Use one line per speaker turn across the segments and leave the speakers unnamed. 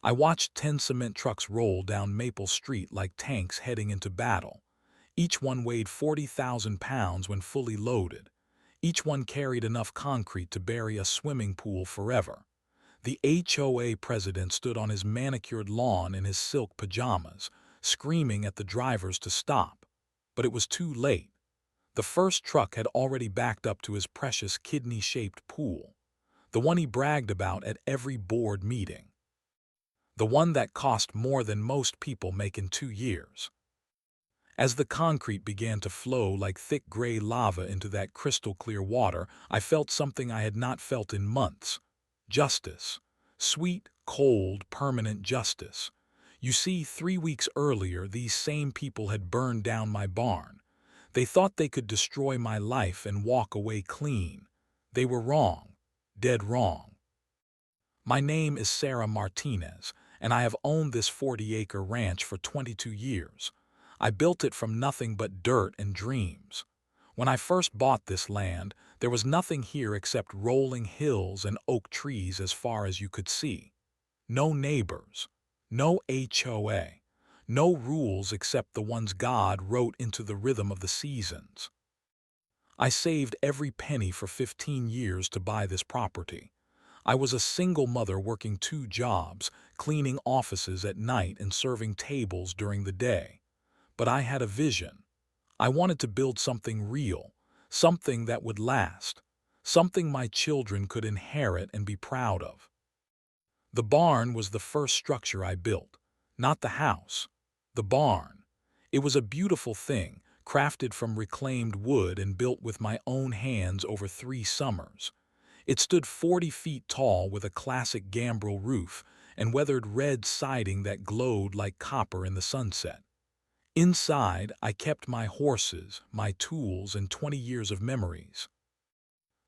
I watched 10 cement trucks roll down Maple Street like tanks heading into battle. Each one weighed 40,000 pounds when fully loaded. Each one carried enough concrete to bury a swimming pool forever. The HOA president stood on his manicured lawn in his silk pajamas, screaming at the drivers to stop. But it was too late. The first truck had already backed up to his precious kidney-shaped pool, the one he bragged about at every board meeting, the one that cost more than most people make in 2 years. As the concrete began to flow like thick gray lava into that crystal-clear water, I felt something I had not felt in months. Justice. Sweet, cold, permanent justice. You see, 3 weeks earlier, these same people had burned down my barn. They thought they could destroy my life and walk away clean. They were wrong. Dead wrong. My name is Sarah Martinez, and I have owned this 40-acre ranch for 22 years. I built it from nothing but dirt and dreams. When I first bought this land, there was nothing here except rolling hills and oak trees as far as you could see. No neighbors, no HOA, no rules except the ones God wrote into the rhythm of the seasons. I saved every penny for 15 years to buy this property. I was a single mother working 2 jobs, cleaning offices at night and serving tables during the day. But I had a vision. I wanted to build something real, something that would last, something my children could inherit and be proud of. The barn was the first structure I built, not the house. The barn. It was a beautiful thing, crafted from reclaimed wood and built with my own hands over 3 summers. It stood 40 feet tall with a classic gambrel roof and weathered red siding that glowed like copper in the sunset. Inside, I kept my horses, my tools, and 20 years of memories.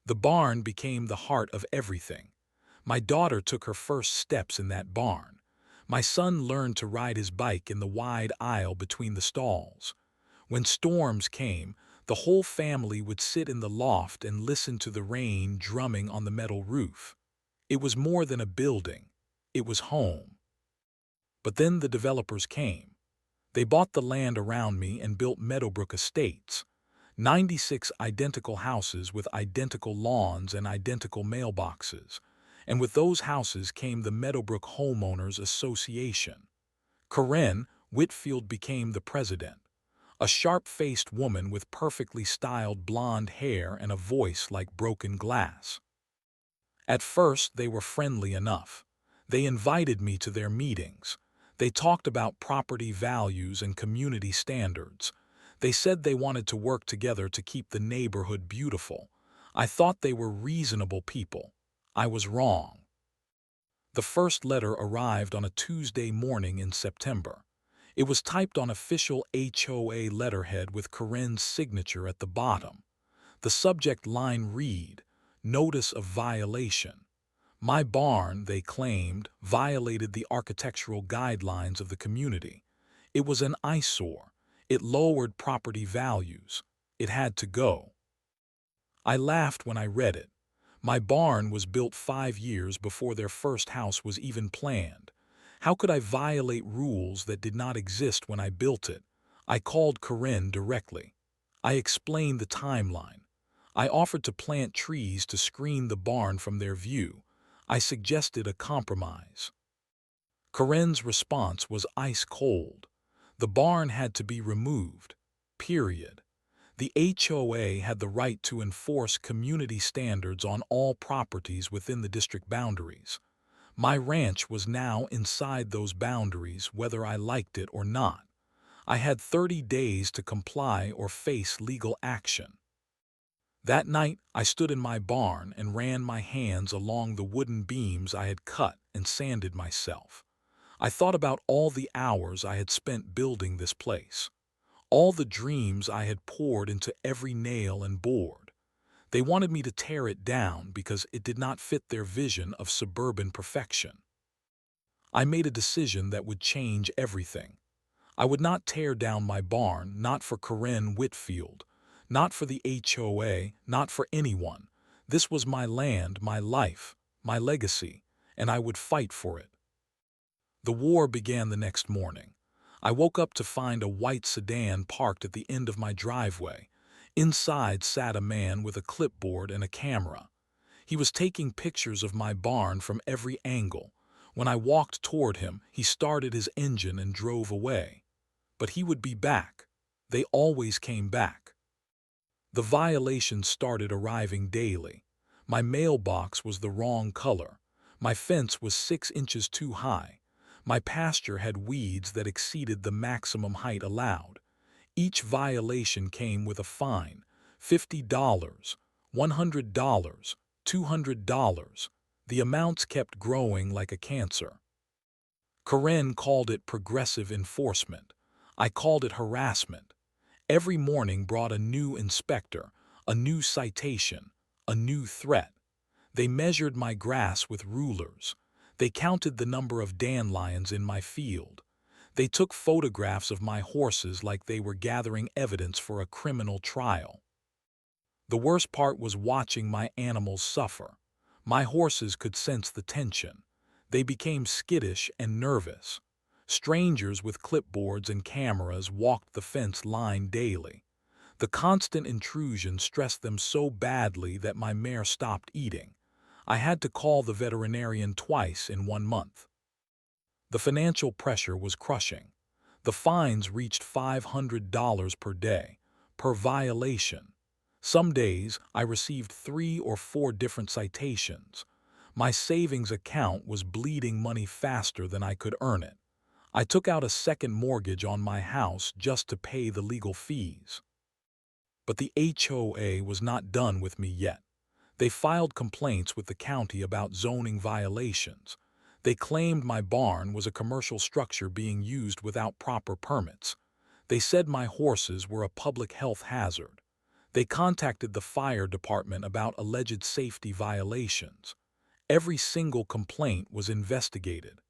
The barn became the heart of everything. My daughter took her first steps in that barn. My son learned to ride his bike in the wide aisle between the stalls. When storms came, the whole family would sit in the loft and listen to the rain drumming on the metal roof. It was more than a building. It was home. But then the developers came. They bought the land around me and built Meadowbrook Estates, 96 identical houses with identical lawns and identical mailboxes. And with those houses came the Meadowbrook Homeowners Association. Corinne Whitfield became the president, a sharp-faced woman with perfectly styled blonde hair and a voice like broken glass. At first, they were friendly enough. They invited me to their meetings. They talked about property values and community standards. They said they wanted to work together to keep the neighborhood beautiful. I thought they were reasonable people. I was wrong. The first letter arrived on a Tuesday morning in September. It was typed on official HOA letterhead with Corinne's signature at the bottom. The subject line read, "Notice of violation." My barn, they claimed, violated the architectural guidelines of the community. It was an eyesore. It lowered property values. It had to go. I laughed when I read it. My barn was built 5 years before their first house was even planned. How could I violate rules that did not exist when I built it? I called Corinne directly. I explained the timeline. I offered to plant trees to screen the barn from their view. I suggested a compromise. Corinne's response was ice cold. The barn had to be removed. Period. The HOA had the right to enforce community standards on all properties within the district boundaries. My ranch was now inside those boundaries whether I liked it or not. I had 30 days to comply or face legal action. That night, I stood in my barn and ran my hands along the wooden beams I had cut and sanded myself. I thought about all the hours I had spent building this place, all the dreams I had poured into every nail and board. They wanted me to tear it down because it did not fit their vision of suburban perfection. I made a decision that would change everything. I would not tear down my barn, not for Corinne Whitfield, not for the HOA, not for anyone. This was my land, my life, my legacy, and I would fight for it. The war began the next morning. I woke up to find a white sedan parked at the end of my driveway. Inside sat a man with a clipboard and a camera. He was taking pictures of my barn from every angle. When I walked toward him, he started his engine and drove away. But he would be back. They always came back. The violations started arriving daily. My mailbox was the wrong color. My fence was 6 inches too high. My pasture had weeds that exceeded the maximum height allowed. Each violation came with a fine: $50, $100, $200. The amounts kept growing like a cancer. Karen called it progressive enforcement. I called it harassment. Every morning brought a new inspector, a new citation, a new threat. They measured my grass with rulers. They counted the number of dandelions in my field. They took photographs of my horses like they were gathering evidence for a criminal trial. The worst part was watching my animals suffer. My horses could sense the tension. They became skittish and nervous. Strangers with clipboards and cameras walked the fence line daily. The constant intrusion stressed them so badly that my mare stopped eating. I had to call the veterinarian twice in 1 month. The financial pressure was crushing. The fines reached $500 per day, per violation. Some days I received 3 or 4 different citations. My savings account was bleeding money faster than I could earn it. I took out a second mortgage on my house just to pay the legal fees. But the HOA was not done with me yet. They filed complaints with the county about zoning violations. They claimed my barn was a commercial structure being used without proper permits. They said my horses were a public health hazard. They contacted the fire department about alleged safety violations. Every single complaint was investigated.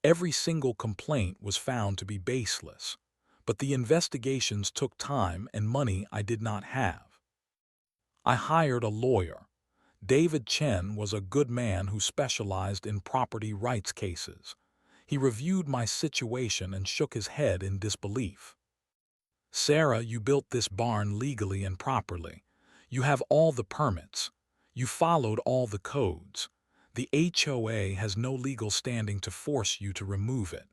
Every single complaint was found to be baseless. But the investigations took time and money I did not have. I hired a lawyer. David Chen was a good man who specialized in property rights cases. He reviewed my situation and shook his head in disbelief. "Sarah, you built this barn legally and properly. You have all the permits. You followed all the codes. The HOA has no legal standing to force you to remove it."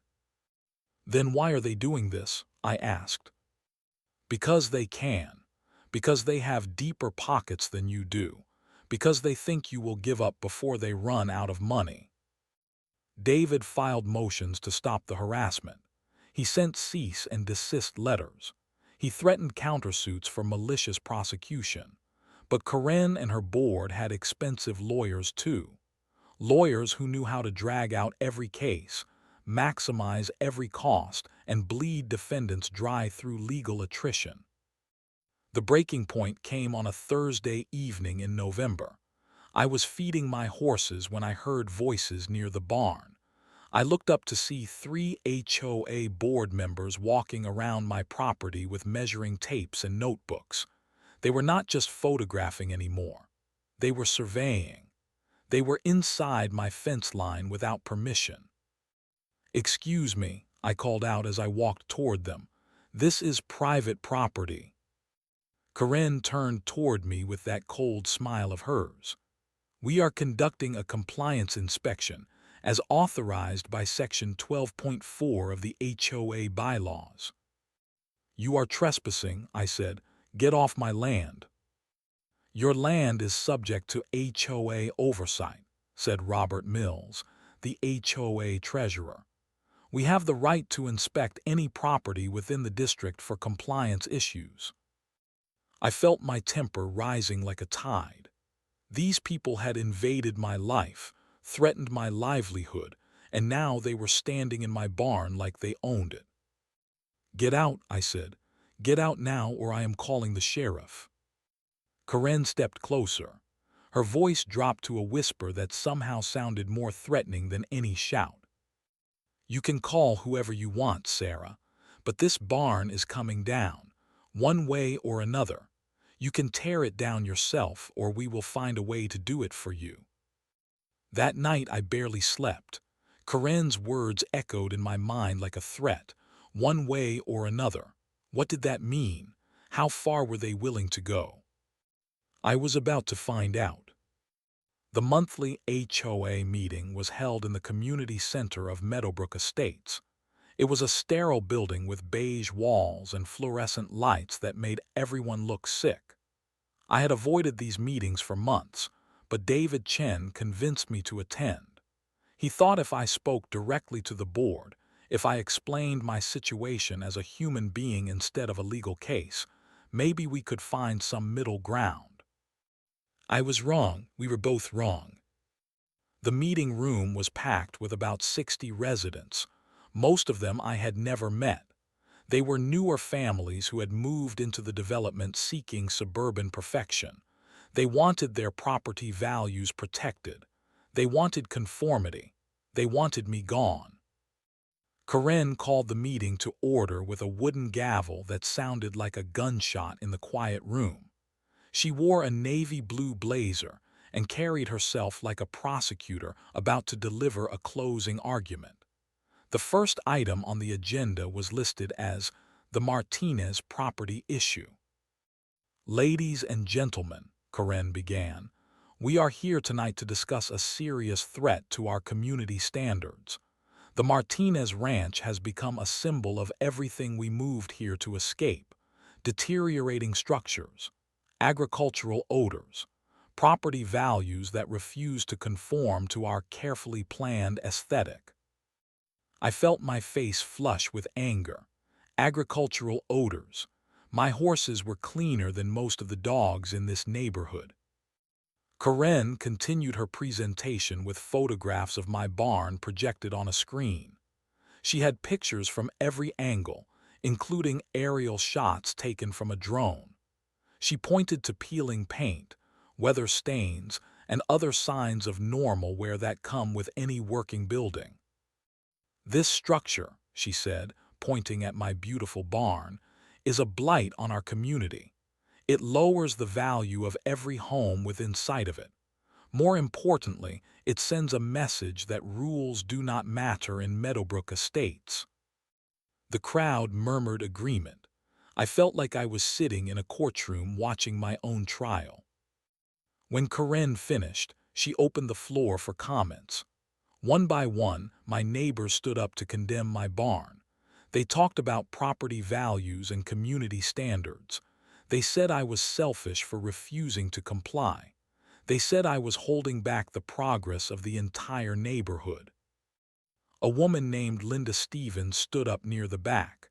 "Then why are they doing this?" I asked. "Because they can. Because they have deeper pockets than you do. Because they think you will give up before they run out of money." David filed motions to stop the harassment. He sent cease and desist letters. He threatened countersuits for malicious prosecution. But Karen and her board had expensive lawyers too. Lawyers who knew how to drag out every case, maximize every cost, and bleed defendants dry through legal attrition. The breaking point came on a Thursday evening in November. I was feeding my horses when I heard voices near the barn. I looked up to see 3 HOA board members walking around my property with measuring tapes and notebooks. They were not just photographing anymore. They were surveying. They were inside my fence line without permission. "Excuse me," I called out as I walked toward them. "This is private property." Karen turned toward me with that cold smile of hers. "We are conducting a compliance inspection, as authorized by Section 12.4 of the HOA bylaws." "You are trespassing," I said. "Get off my land." "Your land is subject to HOA oversight," said Robert Mills, the HOA treasurer. "We have the right to inspect any property within the district for compliance issues." I felt my temper rising like a tide. These people had invaded my life, threatened my livelihood, and now they were standing in my barn like they owned it. "Get out," I said. "Get out now or I am calling the sheriff." Karen stepped closer. Her voice dropped to a whisper that somehow sounded more threatening than any shout. "You can call whoever you want, Sarah, but this barn is coming down, one way or another. You can tear it down yourself, or we will find a way to do it for you." That night I barely slept. Corinne's words echoed in my mind like a threat, one way or another. What did that mean? How far were they willing to go? I was about to find out. The monthly HOA meeting was held in the community center of Meadowbrook Estates. It was a sterile building with beige walls and fluorescent lights that made everyone look sick. I had avoided these meetings for months, but David Chen convinced me to attend. He thought if I spoke directly to the board, if I explained my situation as a human being instead of a legal case, maybe we could find some middle ground. I was wrong. We were both wrong. The meeting room was packed with about 60 residents. Most of them I had never met. They were newer families who had moved into the development seeking suburban perfection. They wanted their property values protected. They wanted conformity. They wanted me gone. Corinne called the meeting to order with a wooden gavel that sounded like a gunshot in the quiet room. She wore a navy blue blazer and carried herself like a prosecutor about to deliver a closing argument. The first item on the agenda was listed as the Martinez property issue. "Ladies and gentlemen," Corinne began, "we are here tonight to discuss a serious threat to our community standards. The Martinez Ranch has become a symbol of everything we moved here to escape: deteriorating structures, agricultural odors, property values that refuse to conform to our carefully planned aesthetic." I felt my face flush with anger. Agricultural odors. My horses were cleaner than most of the dogs in this neighborhood. Corinne continued her presentation with photographs of my barn projected on a screen. She had pictures from every angle, including aerial shots taken from a drone. She pointed to peeling paint, weather stains, and other signs of normal wear that come with any working building. "This structure," she said, pointing at my beautiful barn, "is a blight on our community. It lowers the value of every home within sight of it. More importantly, it sends a message that rules do not matter in Meadowbrook Estates." The crowd murmured agreement. I felt like I was sitting in a courtroom watching my own trial. When Corinne finished, she opened the floor for comments. One by one, my neighbors stood up to condemn my barn. They talked about property values and community standards. They said I was selfish for refusing to comply. They said I was holding back the progress of the entire neighborhood. A woman named Linda Stevens stood up near the back.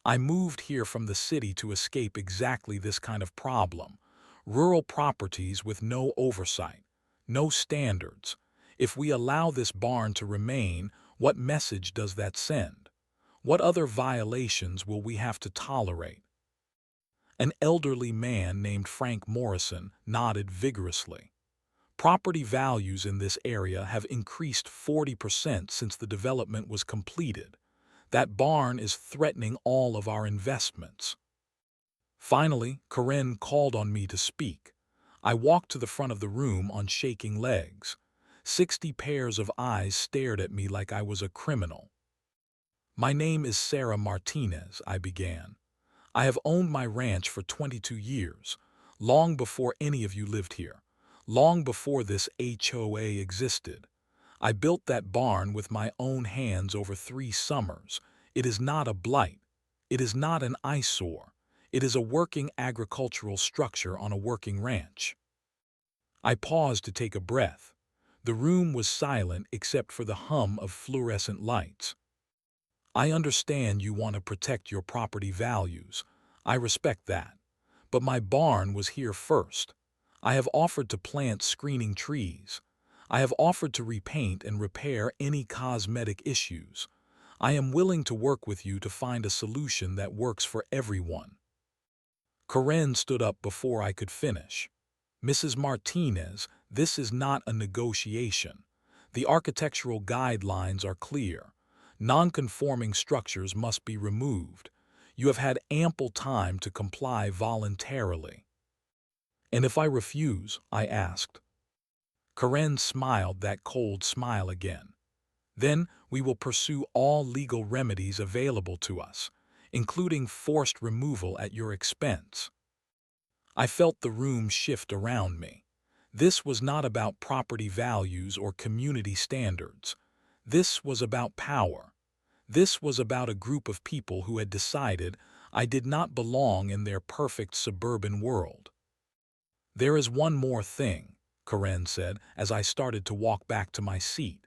"I moved here from the city to escape exactly this kind of problem. Rural properties with no oversight, no standards. If we allow this barn to remain, what message does that send? What other violations will we have to tolerate?" An elderly man named Frank Morrison nodded vigorously. "Property values in this area have increased 40% since the development was completed. That barn is threatening all of our investments." Finally, Corinne called on me to speak. I walked to the front of the room on shaking legs. 60 pairs of eyes stared at me like I was a criminal. "My name is Sarah Martinez," I began. "I have owned my ranch for 22 years, long before any of you lived here, long before this HOA existed. I built that barn with my own hands over 3 summers. It is not a blight. It is not an eyesore. It is a working agricultural structure on a working ranch." I paused to take a breath. The room was silent except for the hum of fluorescent lights. "I understand you want to protect your property values. I respect that. But my barn was here first. I have offered to plant screening trees. I have offered to repaint and repair any cosmetic issues. I am willing to work with you to find a solution that works for everyone." Corinne stood up before I could finish. "Mrs. Martinez, this is not a negotiation. The architectural guidelines are clear. Non-conforming structures must be removed. You have had ample time to comply voluntarily." "And if I refuse?" I asked. Corinne smiled that cold smile again. Then we will pursue all legal remedies available to us, including forced removal at your expense. I felt the room shift around me. This was not about property values or community standards. This was about power. This was about a group of people who had decided I did not belong in their perfect suburban world. "There is one more thing," Karen said as I started to walk back to my seat.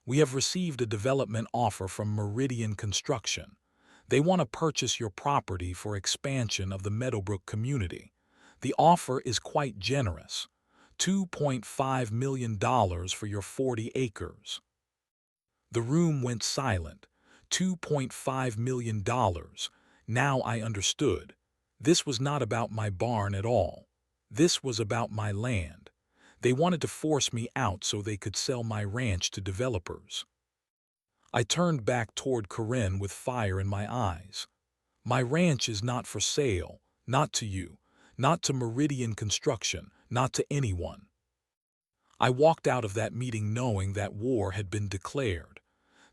"We have received a development offer from Meridian Construction. They want to purchase your property for expansion of the Meadowbrook community. The offer is quite generous, $2.5 million for your 40 acres. The room went silent. $2.5 million. Now I understood. This was not about my barn at all. This was about my land. They wanted to force me out so they could sell my ranch to developers. I turned back toward Corinne with fire in my eyes. My ranch is not for sale, not to you, not to Meridian Construction, not to anyone. I walked out of that meeting knowing that war had been declared.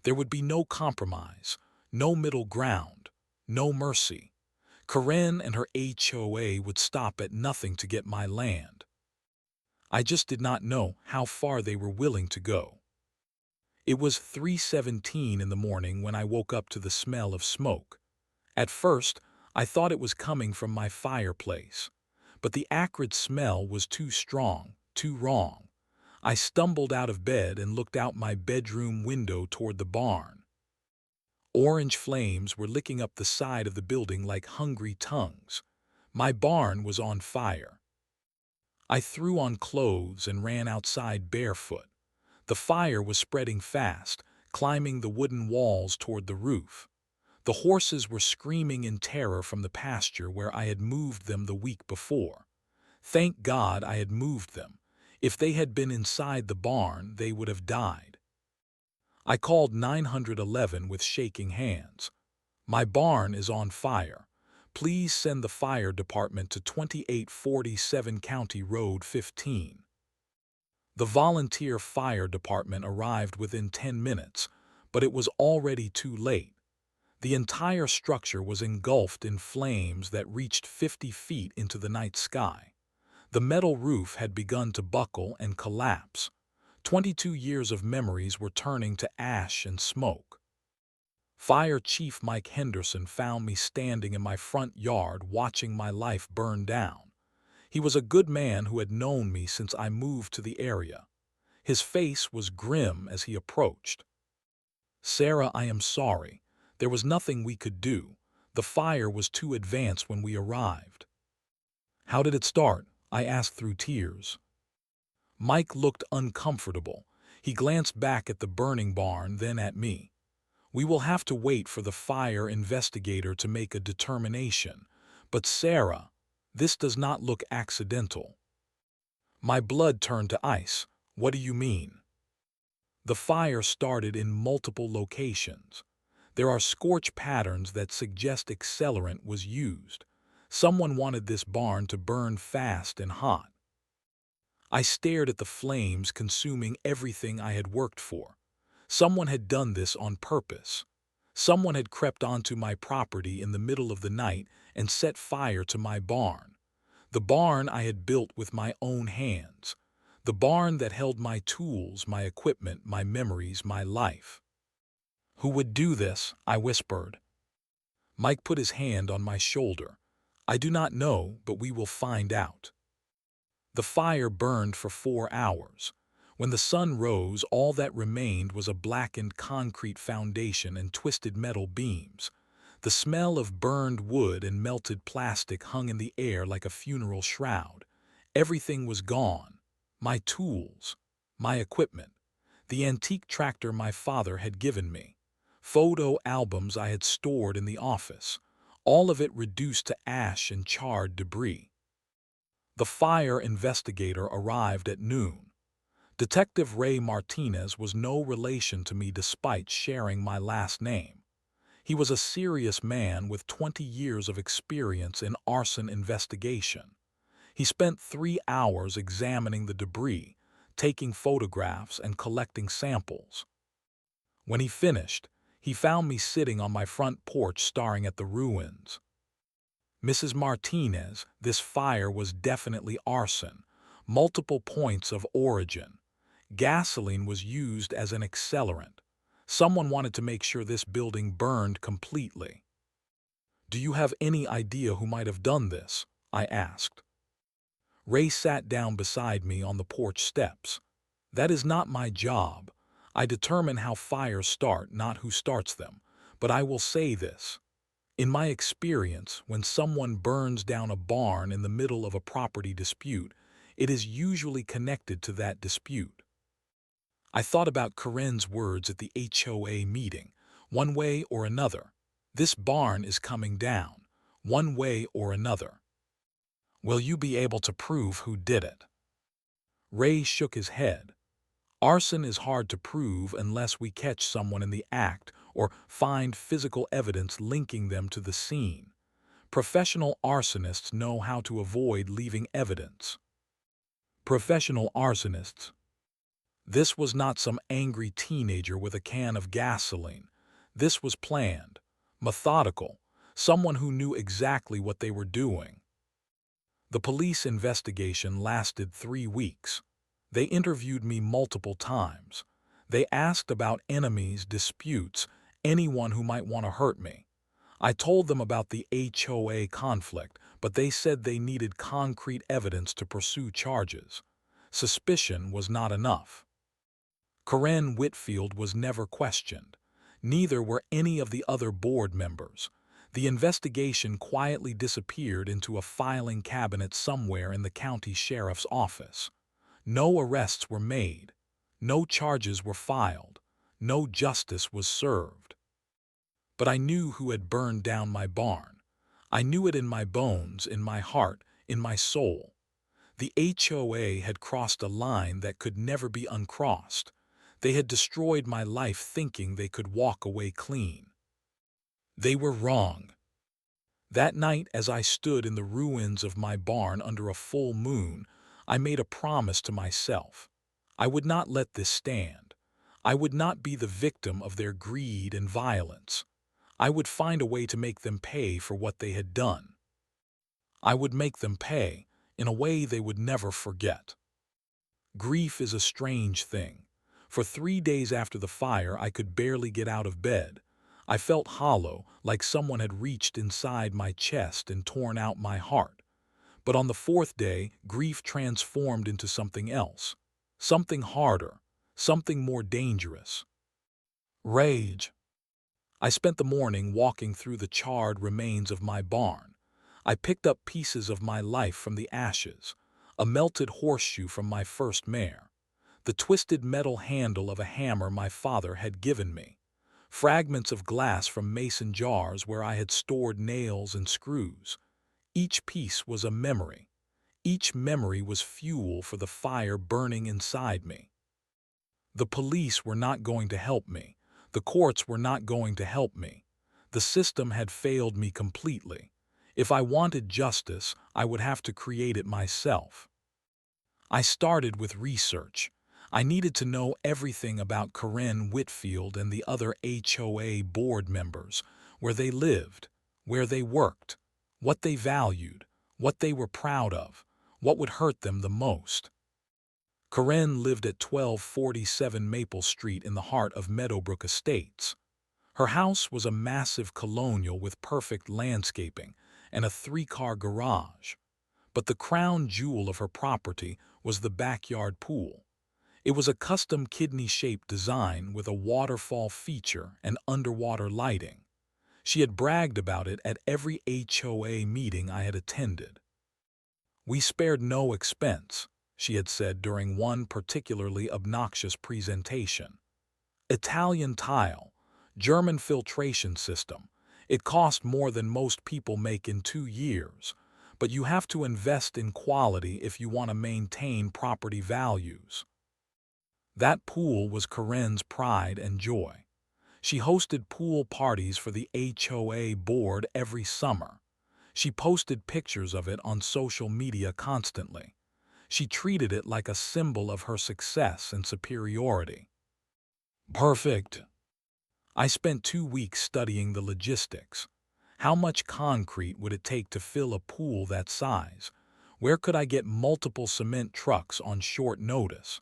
There would be no compromise, no middle ground, no mercy. Corinne and her HOA would stop at nothing to get my land. I just did not know how far they were willing to go. It was 3:17 in the morning when I woke up to the smell of smoke. At first, I thought it was coming from my fireplace, but the acrid smell was too strong, too wrong. I stumbled out of bed and looked out my bedroom window toward the barn. Orange flames were licking up the side of the building like hungry tongues. My barn was on fire. I threw on clothes and ran outside barefoot. The fire was spreading fast, climbing the wooden walls toward the roof. The horses were screaming in terror from the pasture where I had moved them the week before. Thank God I had moved them. If they had been inside the barn, they would have died. I called 911 with shaking hands. "My barn is on fire. Please send the fire department to 2847 County Road 15. The volunteer fire department arrived within 10 minutes, but it was already too late. The entire structure was engulfed in flames that reached 50 feet into the night sky. The metal roof had begun to buckle and collapse. 22 years of memories were turning to ash and smoke. Fire Chief Mike Henderson found me standing in my front yard watching my life burn down. He was a good man who had known me since I moved to the area. His face was grim as he approached. "Sarah, I am sorry. There was nothing we could do. The fire was too advanced when we arrived." "How did it start?" I asked through tears. Mike looked uncomfortable. He glanced back at the burning barn, then at me. "We will have to wait for the fire investigator to make a determination. But Sarah, this does not look accidental." My blood turned to ice. "What do you mean?" "The fire started in multiple locations. There are scorch patterns that suggest accelerant was used. Someone wanted this barn to burn fast and hot." I stared at the flames consuming everything I had worked for. Someone had done this on purpose. Someone had crept onto my property in the middle of the night and set fire to my barn. The barn I had built with my own hands. The barn that held my tools, my equipment, my memories, my life. "Who would do this?" I whispered. Mike put his hand on my shoulder. "I do not know, but we will find out." The fire burned for 4 hours. When the sun rose, all that remained was a blackened concrete foundation and twisted metal beams. The smell of burned wood and melted plastic hung in the air like a funeral shroud. Everything was gone. My tools, my equipment, the antique tractor my father had given me, photo albums I had stored in the office, all of it reduced to ash and charred debris. The fire investigator arrived at noon. Detective Ray Martinez was no relation to me despite sharing my last name. He was a serious man with 20 years of experience in arson investigation. He spent 3 hours examining the debris, taking photographs and collecting samples. When he finished, he found me sitting on my front porch staring at the ruins. Mrs. Martinez, this fire was definitely arson. Multiple points of origin. Gasoline was used as an accelerant. Someone wanted to make sure this building burned completely. "Do you have any idea who might have done this?" I asked. Ray sat down beside me on the porch steps. "That is not my job. I determine how fires start, not who starts them. But I will say this. In my experience, when someone burns down a barn in the middle of a property dispute, it is usually connected to that dispute." I thought about Corinne's words at the HOA meeting. One way or another. This barn is coming down. One way or another. "Will you be able to prove who did it?" Ray shook his head. "Arson is hard to prove unless we catch someone in the act or find physical evidence linking them to the scene. Professional arsonists know how to avoid leaving evidence." Professional arsonists. This was not some angry teenager with a can of gasoline. This was planned, methodical, someone who knew exactly what they were doing. The police investigation lasted 3 weeks. They interviewed me multiple times. They asked about enemies, disputes, anyone who might want to hurt me. I told them about the HOA conflict, but they said they needed concrete evidence to pursue charges. Suspicion was not enough. Corinne Whitfield was never questioned. Neither were any of the other board members. The investigation quietly disappeared into a filing cabinet somewhere in the county sheriff's office. No arrests were made. No charges were filed. No justice was served. But I knew who had burned down my barn. I knew it in my bones, in my heart, in my soul. The HOA had crossed a line that could never be uncrossed. They had destroyed my life thinking they could walk away clean. They were wrong. That night, as I stood in the ruins of my barn under a full moon, I made a promise to myself. I would not let this stand. I would not be the victim of their greed and violence. I would find a way to make them pay for what they had done. I would make them pay in a way they would never forget. Grief is a strange thing. For 3 days after the fire, I could barely get out of bed. I felt hollow, like someone had reached inside my chest and torn out my heart. But on the 4th day, grief transformed into something else. Something harder. Something more dangerous. Rage. I spent the morning walking through the charred remains of my barn. I picked up pieces of my life from the ashes. A melted horseshoe from my first mare. The twisted metal handle of a hammer my father had given me. Fragments of glass from mason jars where I had stored nails and screws. Each piece was a memory. Each memory was fuel for the fire burning inside me. The police were not going to help me. The courts were not going to help me. The system had failed me completely. If I wanted justice, I would have to create it myself. I started with research. I needed to know everything about Corinne Whitfield and the other HOA board members, where they lived, where they worked, what they valued, what they were proud of, what would hurt them the most. Corinne lived at 1247 Maple Street in the heart of Meadowbrook Estates. Her house was a massive colonial with perfect landscaping and a 3-car garage. But the crown jewel of her property was the backyard pool. It was a custom kidney-shaped design with a waterfall feature and underwater lighting. She had bragged about it at every HOA meeting I had attended. "We spared no expense," she had said during one particularly obnoxious presentation. "Italian tile, German filtration system. It cost more than most people make in 2 years. But you have to invest in quality if you want to maintain property values." That pool was Corinne's pride and joy. She hosted pool parties for the HOA board every summer. She posted pictures of it on social media constantly. She treated it like a symbol of her success and superiority. "Perfect," I spent 2 weeks studying the logistics. How much concrete would it take to fill a pool that size? Where could I get multiple cement trucks on short notice?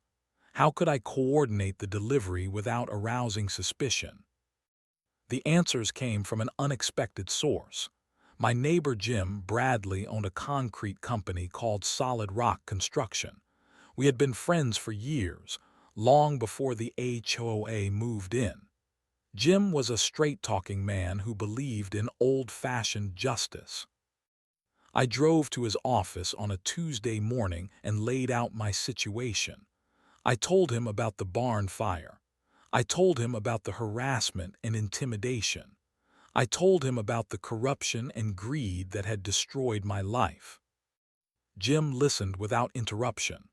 How could I coordinate the delivery without arousing suspicion? The answers came from an unexpected source. My neighbor Jim Bradley owned a concrete company called Solid Rock Construction. We had been friends for years, long before the HOA moved in. Jim was a straight-talking man who believed in old-fashioned justice. I drove to his office on a Tuesday morning and laid out my situation. I told him about the barn fire. I told him about the harassment and intimidation. I told him about the corruption and greed that had destroyed my life. Jim listened without interruption.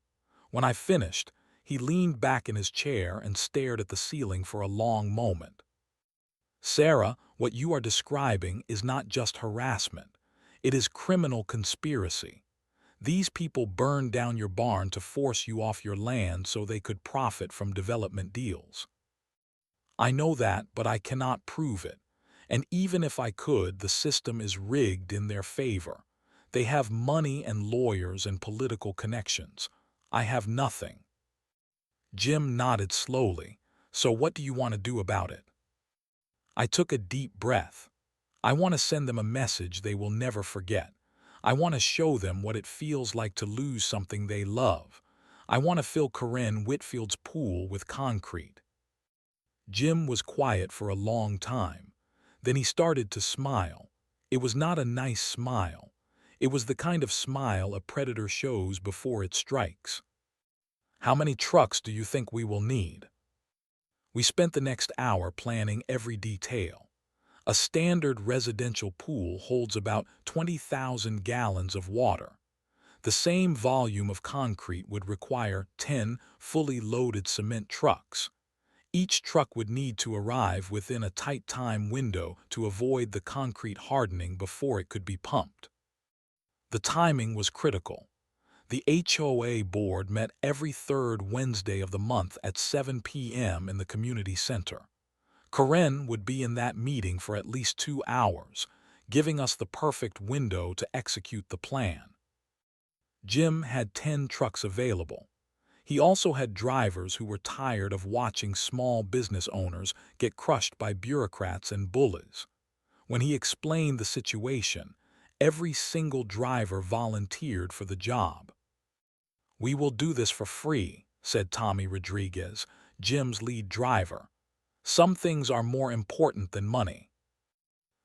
When I finished, he leaned back in his chair and stared at the ceiling for a long moment. Sarah, what you are describing is not just harassment. It is criminal conspiracy. These people burned down your barn to force you off your land so they could profit from development deals. I know that, but I cannot prove it. And even if I could, the system is rigged in their favor. They have money and lawyers and political connections. I have nothing. Jim nodded slowly. So what do you want to do about it? I took a deep breath. I want to send them a message they will never forget. I want to show them what it feels like to lose something they love. I want to fill Corinne Whitfield's pool with concrete. Jim was quiet for a long time. Then he started to smile. It was not a nice smile. It was the kind of smile a predator shows before it strikes. How many trucks do you think we will need? We spent the next hour planning every detail. A standard residential pool holds about 20,000 gallons of water. The same volume of concrete would require 10 fully loaded cement trucks. Each truck would need to arrive within a tight time window to avoid the concrete hardening before it could be pumped. The timing was critical. The HOA board met every third Wednesday of the month at 7 p.m. in the community center. Corinne would be in that meeting for at least 2 hours, giving us the perfect window to execute the plan. Jim had 10 trucks available. He also had drivers who were tired of watching small business owners get crushed by bureaucrats and bullies. When he explained the situation, every single driver volunteered for the job. "We will do this for free," said Tommy Rodriguez, Jim's lead driver. "Some things are more important than money."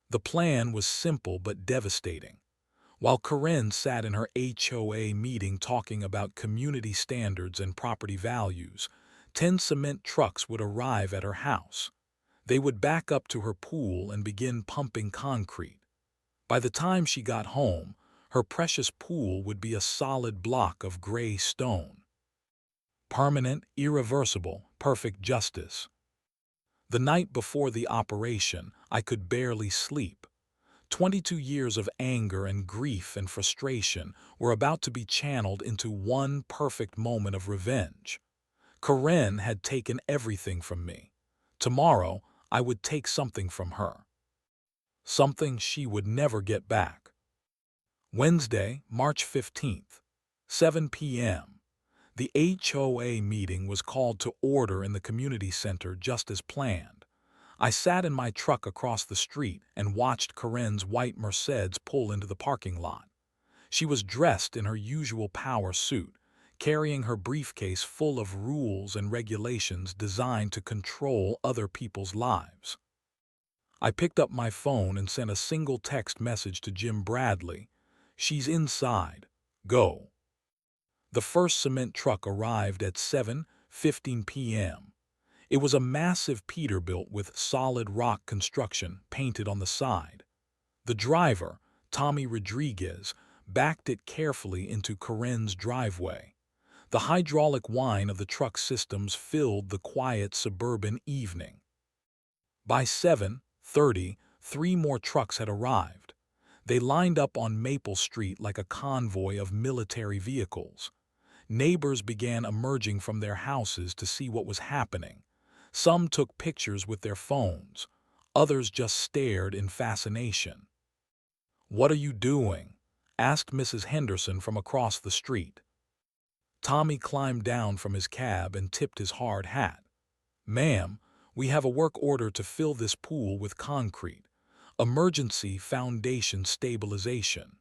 The plan was simple but devastating. While Corinne sat in her HOA meeting talking about community standards and property values, 10 cement trucks would arrive at her house. They would back up to her pool and begin pumping concrete. By the time she got home, her precious pool would be a solid block of gray stone. Permanent, irreversible, perfect justice. The night before the operation, I could barely sleep. 22 years of anger and grief and frustration were about to be channeled into one perfect moment of revenge. Corinne had taken everything from me. Tomorrow, I would take something from her. Something she would never get back. Wednesday, March 15th, 7 p.m. The HOA meeting was called to order in the community center just as planned. I sat in my truck across the street and watched Corinne's white Mercedes pull into the parking lot. She was dressed in her usual power suit, carrying her briefcase full of rules and regulations designed to control other people's lives. I picked up my phone and sent a single text message to Jim Bradley. "She's inside. Go." The first cement truck arrived at 7:15 p.m. It was a massive Peterbilt with Solid Rock Construction painted on the side. The driver, Tommy Rodriguez, backed it carefully into Corinne's driveway. The hydraulic whine of the truck systems filled the quiet suburban evening. By 7:30, 3 more trucks had arrived. They lined up on Maple Street like a convoy of military vehicles. Neighbors began emerging from their houses to see what was happening. Some took pictures with their phones. Others just stared in fascination. "What are you doing?" asked Mrs. Henderson from across the street. Tommy climbed down from his cab and tipped his hard hat. "Ma'am, we have a work order to fill this pool with concrete. Emergency foundation stabilization."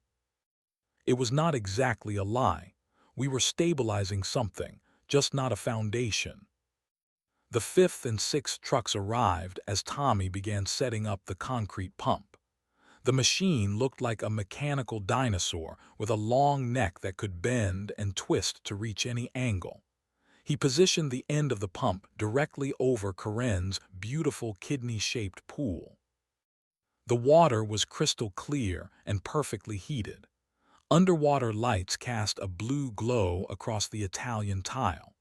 It was not exactly a lie. We were stabilizing something, just not a foundation. The fifth and sixth trucks arrived as Tommy began setting up the concrete pump. The machine looked like a mechanical dinosaur with a long neck that could bend and twist to reach any angle. He positioned the end of the pump directly over Karen's beautiful kidney-shaped pool. The water was crystal clear and perfectly heated. Underwater lights cast a blue glow across the Italian tile.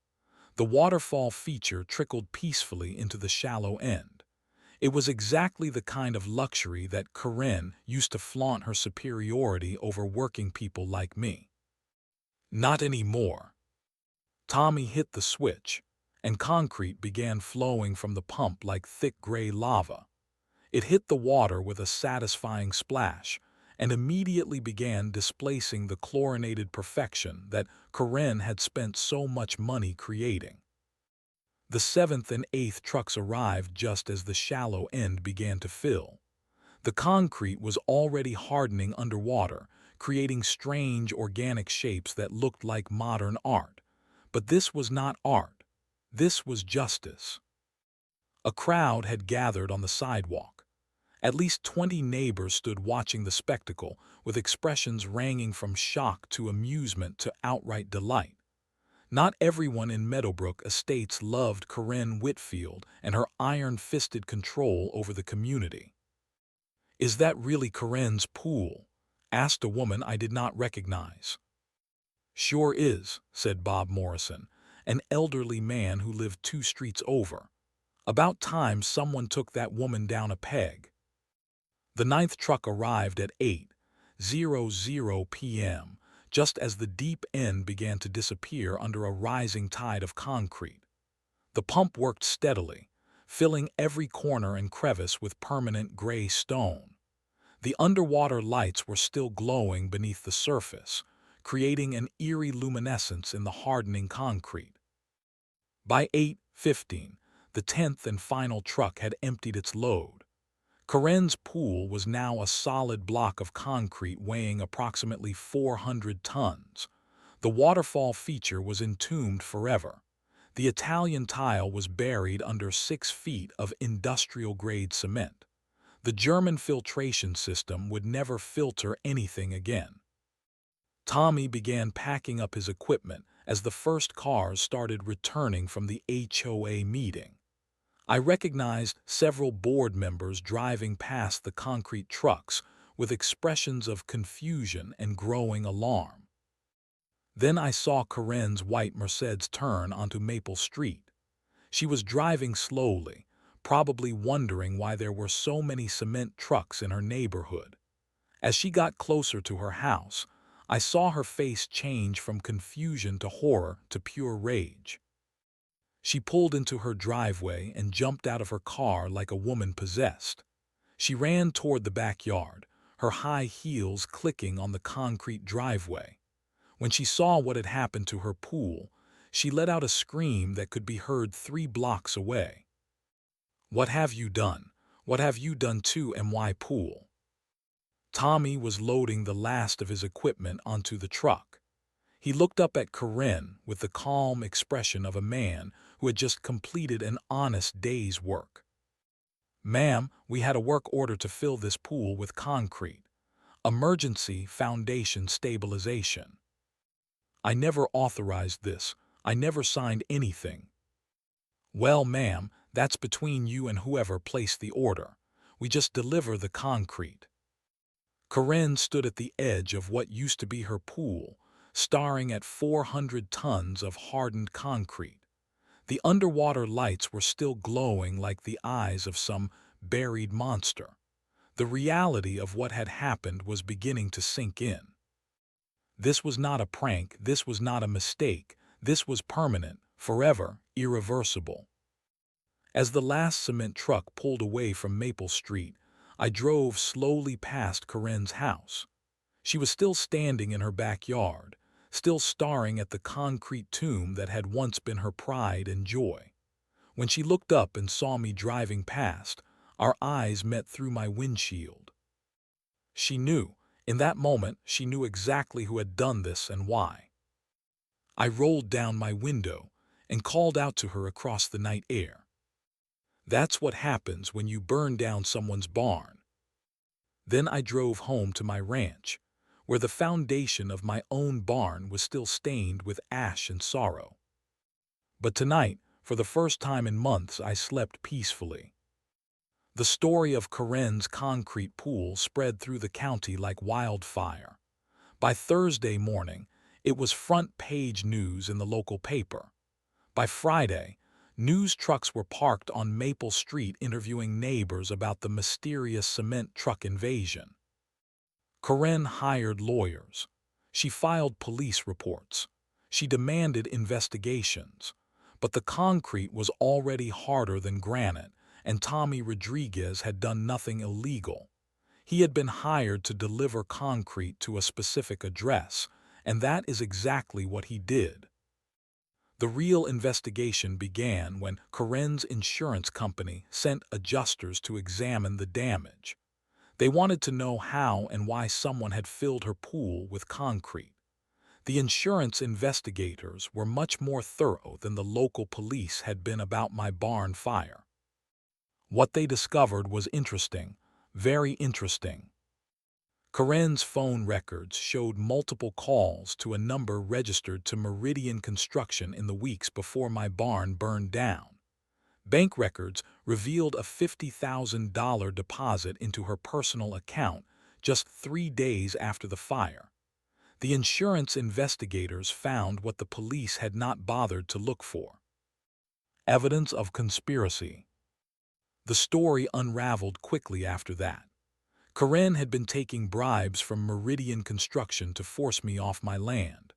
The waterfall feature trickled peacefully into the shallow end. It was exactly the kind of luxury that Karen used to flaunt her superiority over working people like me. Not anymore. Tommy hit the switch, and concrete began flowing from the pump like thick gray lava. It hit the water with a satisfying splash, and immediately began displacing the chlorinated perfection that Karen had spent so much money creating. The seventh and eighth trucks arrived just as the shallow end began to fill. The concrete was already hardening underwater, creating strange organic shapes that looked like modern art. But this was not art. This was justice. A crowd had gathered on the sidewalk. At least 20 neighbors stood watching the spectacle, with expressions ranging from shock to amusement to outright delight. Not everyone in Meadowbrook Estates loved Corinne Whitfield and her iron-fisted control over the community. "Is that really Corinne's pool?" asked a woman I did not recognize. "Sure is," said Bob Morrison, an elderly man who lived 2 streets over. "About time someone took that woman down a peg." The ninth truck arrived at 8:00 p.m., just as the deep end began to disappear under a rising tide of concrete. The pump worked steadily, filling every corner and crevice with permanent gray stone. The underwater lights were still glowing beneath the surface, creating an eerie luminescence in the hardening concrete. By 8:15, the 10th and final truck had emptied its load. Corinne's pool was now a solid block of concrete weighing approximately 400 tons. The waterfall feature was entombed forever. The Italian tile was buried under 6 feet of industrial-grade cement. The German filtration system would never filter anything again. Tommy began packing up his equipment as the first cars started returning from the HOA meeting. I recognized several board members driving past the concrete trucks with expressions of confusion and growing alarm. Then I saw Corinne's white Mercedes turn onto Maple Street. She was driving slowly, probably wondering why there were so many cement trucks in her neighborhood. As she got closer to her house, I saw her face change from confusion to horror to pure rage. She pulled into her driveway and jumped out of her car like a woman possessed. She ran toward the backyard, her high heels clicking on the concrete driveway. When she saw what had happened to her pool, she let out a scream that could be heard 3 blocks away. "What have you done? What have you done to my pool?" Tommy was loading the last of his equipment onto the truck. He looked up at Corinne with the calm expression of a man who had just completed an honest day's work. "Ma'am, we had a work order to fill this pool with concrete. Emergency foundation stabilization." "I never authorized this. I never signed anything." "Well, ma'am, that's between you and whoever placed the order. We just deliver the concrete." Corinne stood at the edge of what used to be her pool, staring at 400 tons of hardened concrete. The underwater lights were still glowing like the eyes of some buried monster. The reality of what had happened was beginning to sink in. This was not a prank, this was not a mistake, this was permanent, forever, irreversible. As the last cement truck pulled away from Maple Street, I drove slowly past Corinne's house. She was still standing in her backyard, still staring at the concrete tomb that had once been her pride and joy. When she looked up and saw me driving past, our eyes met through my windshield. She knew. In that moment, she knew exactly who had done this and why. I rolled down my window and called out to her across the night air. That's what happens when you burn down someone's barn. Then I drove home to my ranch, where the foundation of my own barn was still stained with ash and sorrow. But tonight, for the first time in months, I slept peacefully. The story of Corinne's concrete pool spread through the county like wildfire. By Thursday morning, it was front-page news in the local paper. By Friday, news trucks were parked on Maple Street interviewing neighbors about the mysterious cement truck invasion. Corinne hired lawyers. She filed police reports. She demanded investigations. But the concrete was already harder than granite, and Tommy Rodriguez had done nothing illegal. He had been hired to deliver concrete to a specific address, and that is exactly what he did. The real investigation began when Corinne's insurance company sent adjusters to examine the damage. They wanted to know how and why someone had filled her pool with concrete. The insurance investigators were much more thorough than the local police had been about my barn fire. What they discovered was interesting, very interesting. Corinne's phone records showed multiple calls to a number registered to Meridian Construction in the weeks before my barn burned down. Bank records revealed a $50,000 deposit into her personal account just 3 days after the fire. The insurance investigators found what the police had not bothered to look for: evidence of conspiracy. The story unraveled quickly after that. Corinne had been taking bribes from Meridian Construction to force me off my land.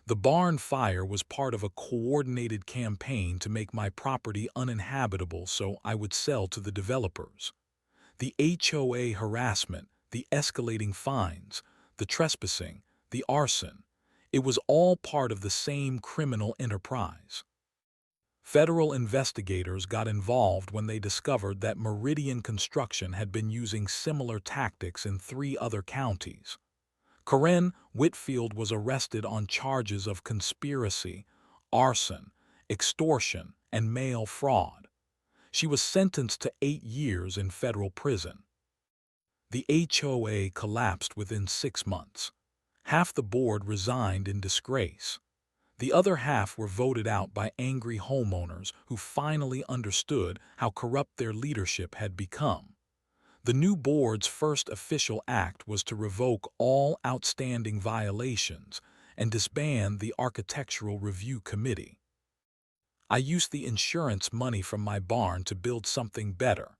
The barn fire was part of a coordinated campaign to make my property uninhabitable so I would sell to the developers. The HOA harassment, the escalating fines, the trespassing, the arson, it was all part of the same criminal enterprise. Federal investigators got involved when they discovered that Meridian Construction had been using similar tactics in 3 other counties. Corinne Whitfield was arrested on charges of conspiracy, arson, extortion, and mail fraud. She was sentenced to 8 years in federal prison. The HOA collapsed within 6 months. Half the board resigned in disgrace. The other half were voted out by angry homeowners who finally understood how corrupt their leadership had become. The new board's first official act was to revoke all outstanding violations and disband the Architectural Review Committee. I used the insurance money from my barn to build something better.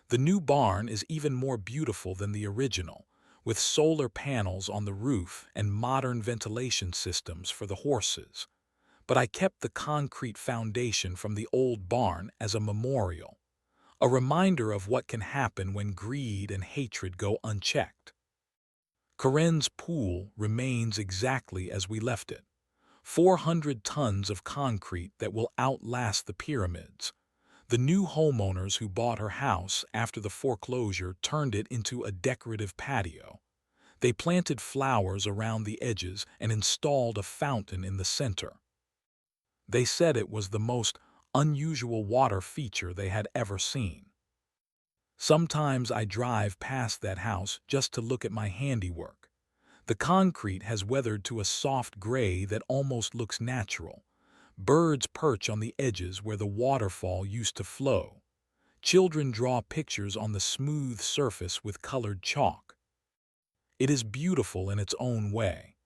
The new barn is even more beautiful than the original, with solar panels on the roof and modern ventilation systems for the horses. But I kept the concrete foundation from the old barn as a memorial, a reminder of what can happen when greed and hatred go unchecked. Corinne's pool remains exactly as we left it: 400 tons of concrete that will outlast the pyramids. The new homeowners who bought her house after the foreclosure turned it into a decorative patio. They planted flowers around the edges and installed a fountain in the center. They said it was the most unusual water feature they had ever seen. Sometimes I drive past that house just to look at my handiwork. The concrete has weathered to a soft gray that almost looks natural. Birds perch on the edges where the waterfall used to flow. Children draw pictures on the smooth surface with colored chalk. It is beautiful in its own way,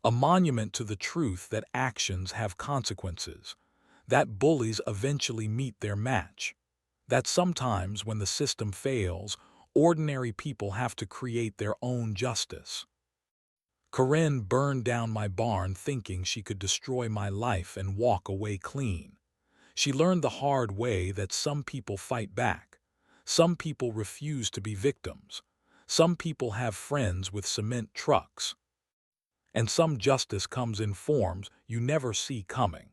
a monument to the truth that actions have consequences, that bullies eventually meet their match, that sometimes when the system fails, ordinary people have to create their own justice. Corinne burned down my barn thinking she could destroy my life and walk away clean. She learned the hard way that some people fight back. Some people refuse to be victims. Some people have friends with cement trucks. And some justice comes in forms you never see coming.